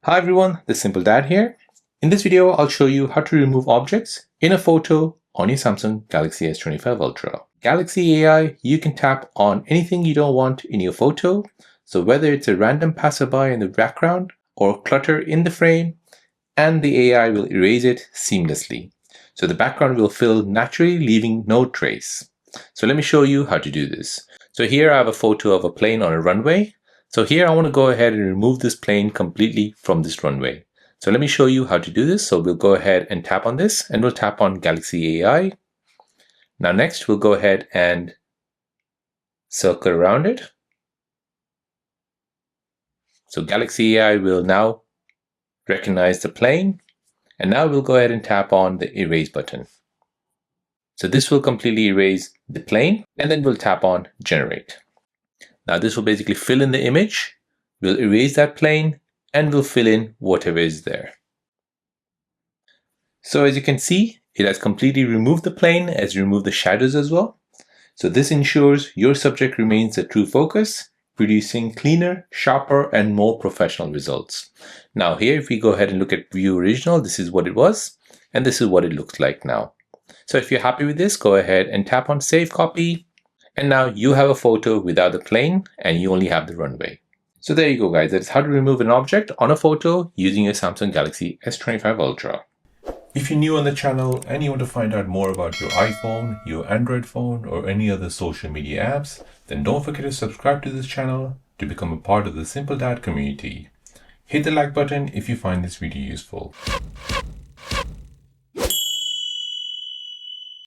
Hi everyone, this is Simple Dad here. In this video, I'll show you how to remove objects in a photo on your Samsung Galaxy S25 Ultra. Galaxy AI, you can tap on anything you don't want in your photo. So whether it's a random passerby in the background or clutter in the frame, and the AI will erase it seamlessly. So the background will fill naturally, leaving no trace. So let me show you how to do this. So here I have a photo of a plane on a runway. So here I want to go ahead and remove this plane completely from this runway. So let me show you how to do this. So we'll go ahead and tap on this and we'll tap on Galaxy AI. Now next we'll go ahead and circle around it. So Galaxy AI will now recognize the plane, and now we'll go ahead and tap on the erase button. So this will completely erase the plane, and then we'll tap on generate. Now this will basically fill in the image, we'll erase that plane, and we'll fill in whatever is there. So as you can see, it has completely removed the plane, as removed the shadows as well. So this ensures your subject remains the true focus, producing cleaner, sharper, and more professional results. Now here, if we go ahead and look at view original, this is what it was, and this is what it looks like now. So if you're happy with this, go ahead and tap on save copy. And now you have a photo without the plane and you only have the runway. So there you go, guys. That's how to remove an object on a photo using your Samsung Galaxy S25 Ultra. If you're new on the channel and you want to find out more about your iPhone, your Android phone, or any other social media apps, then don't forget to subscribe to this channel to become a part of the Simple Dad community. Hit the like button if you find this video useful.